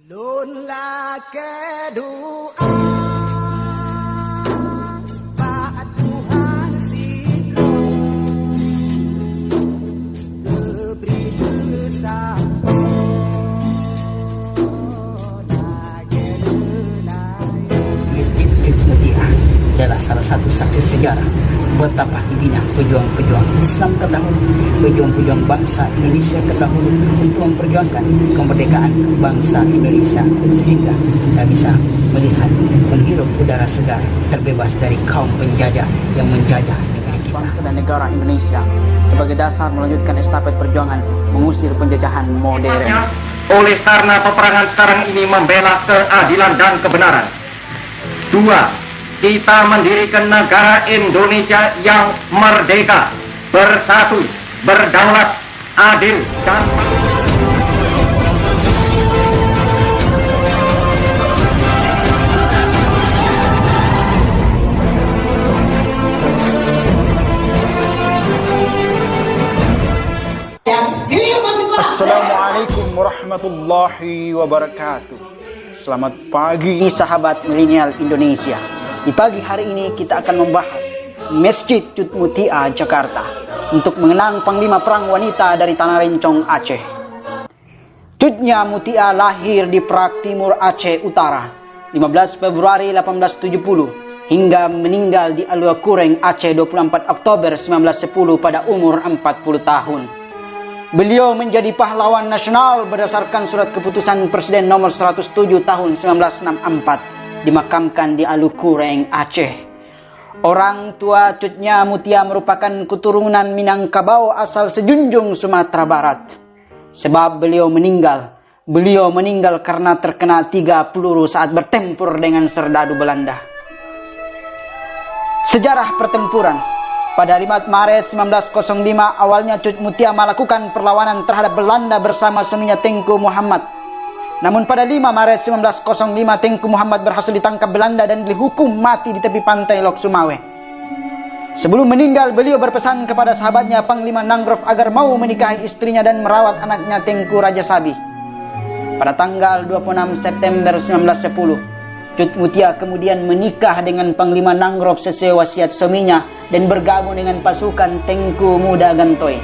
Lun la ke doa Pak Tuhan sidro Geberi besar Masjid Cud Mutia adalah salah satu saksi sejarah betapa tingginya pejuang-pejuang Islam terdahulu, pejuang-pejuang bangsa Indonesia terdahulu untuk memperjuangkan kemerdekaan bangsa Indonesia, sehingga kita bisa melihat menghirup udara segar terbebas dari kaum penjajah yang menjajah negeri kita. Bangsa dan negara Indonesia sebagai dasar melanjutkan estafet perjuangan mengusir penjajahan modern. Oleh karena peperangan sekarang ini membela keadilan dan kebenaran. 2. Kita mendirikan negara Indonesia yang merdeka, bersatu, berdaulat, adil, dan Assalamualaikum warahmatullahi wabarakatuh. Selamat pagi sahabat milenial Indonesia. Di pagi hari ini kita akan membahas Masjid Cud Mutia Jakarta untuk mengenang Panglima Perang Wanita dari Tanah Rencong Aceh. Cudnya Mutia lahir di Perak Timur Aceh Utara 15 Februari 1870 hingga meninggal di Alua Kureng Aceh 24 Oktober 1910 pada umur 40 tahun. Beliau menjadi pahlawan nasional berdasarkan surat keputusan Presiden nomor 107 tahun 1964 dimakamkan di Alua Kureng Aceh. Orang tua Cudnya Mutia merupakan keturunan Minangkabau asal Sejunjung, Sumatera Barat. Sebab beliau meninggal karena terkena 3 peluru saat bertempur dengan serdadu Belanda. Sejarah pertempuran. Pada 5 Maret 1905 awalnya Cud Mutia melakukan perlawanan terhadap Belanda bersama suaminya Tengku Muhammad. Namun pada 5 Maret 1905 Tengku Muhammad berhasil ditangkap Belanda dan dihukum mati di tepi pantai Lok Sumawe. Sebelum meninggal beliau berpesan kepada sahabatnya Panglima Nangrov agar mau menikahi istrinya dan merawat anaknya Tengku Rajasabi. Pada tanggal 26 September 1910 Cud Mutia kemudian menikah dengan Panglima Nangrov sesuai wasiat suaminya dan bergabung dengan pasukan Tengku Muda Gantoy.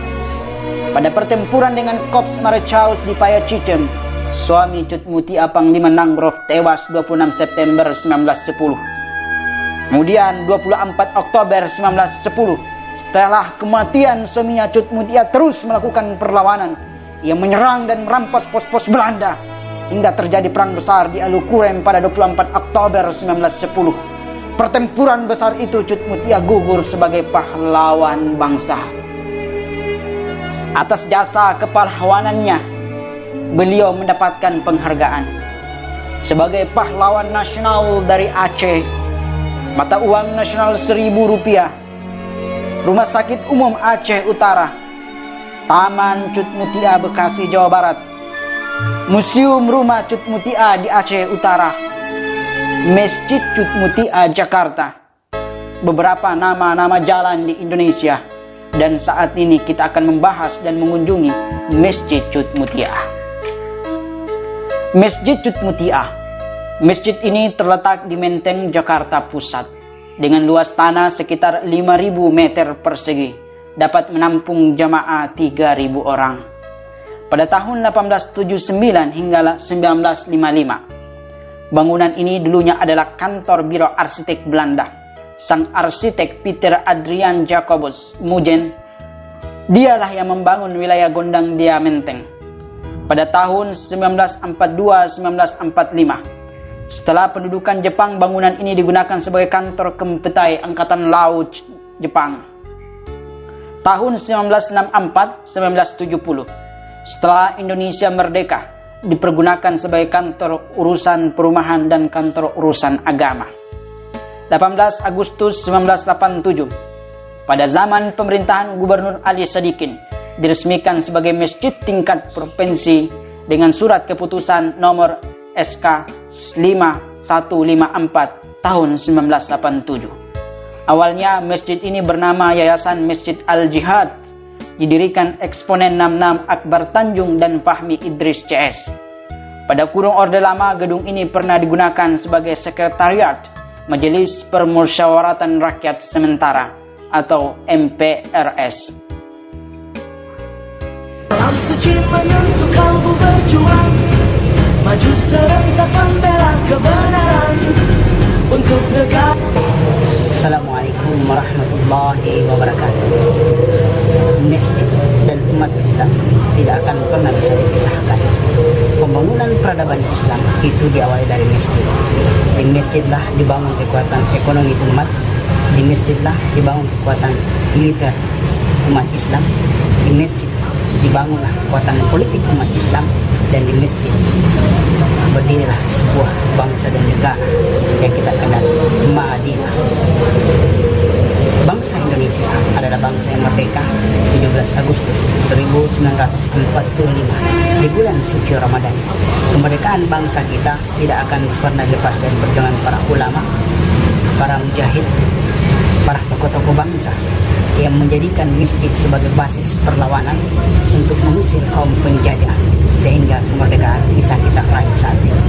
Pada pertempuran dengan Korps Marechaus di Payacicem, suami Cud Mutia Panglima Nangrov tewas 26 September 1910. Kemudian 24 Oktober 1910, setelah kematian suaminya Cud Mutia terus melakukan perlawanan. Ia menyerang dan merampas pos-pos Belanda hingga terjadi perang besar di Alua Kureng pada 24 Oktober 1910. Pertempuran besar itu Cud Mutia gugur sebagai pahlawan bangsa. Atas jasa kepahlawanannya, beliau mendapatkan penghargaan sebagai pahlawan nasional dari Aceh, mata uang nasional Rp1.000, Rumah Sakit Umum Aceh Utara, Taman Cud Mutia Bekasi Jawa Barat, Museum Rumah Cud Mutia di Aceh Utara, Masjid Cud Mutia Jakarta, beberapa nama-nama jalan di Indonesia. Dan saat ini kita akan membahas dan mengunjungi Masjid Cud Mutia. Masjid Cud Mutia. Masjid ini terletak di Menteng, Jakarta Pusat. Dengan luas tanah sekitar 5.000 meter persegi. Dapat menampung jamaah 3.000 orang. Pada tahun 1879 hingga 1955. Bangunan ini dulunya adalah kantor biro arsitek Belanda. Sang arsitek Peter Adrian Jacobus Mugen, dialah yang membangun wilayah Gondang Dia Menteng. Pada tahun 1942-1945, setelah pendudukan Jepang, bangunan ini digunakan sebagai kantor Kempetai Angkatan Laut Jepang. Tahun 1964-1970, setelah Indonesia merdeka, dipergunakan sebagai kantor urusan perumahan dan kantor urusan agama. 18 Agustus 1987, pada zaman pemerintahan Gubernur Ali Sadikin, diresmikan sebagai masjid tingkat provinsi dengan surat keputusan nomor SK 5154 tahun 1987. Awalnya masjid ini bernama Yayasan Masjid Al-Jihad, didirikan eksponen 66 Akbar Tanjung dan Fahmi Idris CS. Pada kurung Orde Lama, gedung ini pernah digunakan sebagai sekretariat Majelis Permusyawaratan Rakyat Sementara atau MPRS. Alam suci menentukan ku berjuang, maju serentak membela kebenaran untuk negara. Assalamualaikum warahmatullahi wabarakatuh. Masjid dan umat Islam tidak akan pernah bisa dipisahkan. Pembangunan peradaban Islam itu diawali dari masjid. Di masjidlah dibangun kekuatan ekonomi umat. Di masjidlah dibangun kekuatan militer umat Islam. Di masjid dibangunlah kekuatan politik umat Islam. Dan di masjid berdirilah sebuah bangsa dan negara yang kita kenal, Madinah. Bangsa Indonesia adalah bangsa yang merdeka 17 Agustus 1945 di bulan suci Ramadan. Kemerdekaan bangsa kita tidak akan pernah lepas dari perjuangan para ulama, para mujahid, para tokoh-tokoh bangsa yang menjadikan masjid sebagai basis perlawanan untuk mengusir kaum penjajah sehingga kemerdekaan bisa kita raih saat ini.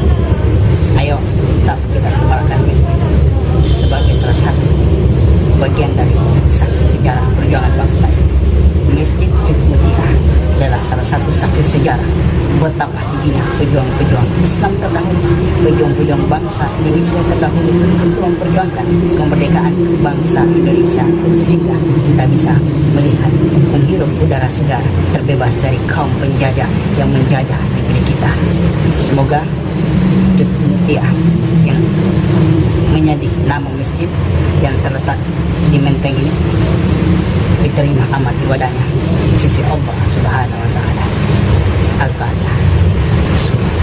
Ayo tetap kita sebarkan masjid sebagai salah satu bagian dari saksi sejarah perjuangan bangsa. Masjid Cud Mutia adalah salah satu saksi sejarah betapa tingginya pejuang-pejuang Islam terdahulu, pejuang-pejuang bangsa Indonesia terdahulu untuk memperjuangkan kemerdekaan bangsa Indonesia sehingga kita bisa melihat, menghirup udara segar terbebas dari kaum penjajah yang menjajah negeri kita. Semoga Cud Mutia yang menjadi nama masjid yang terletak di Menteng ini diterima amal ibadahnya di sisi Allah Subhanahu wa taala. Al-Fatihah. Bismillah.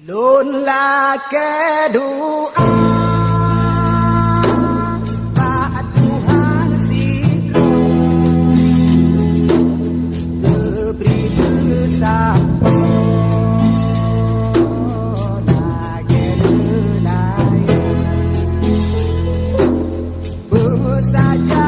Luôn là kẻ doa, taat Tuhan sinkron, diberi bersama saja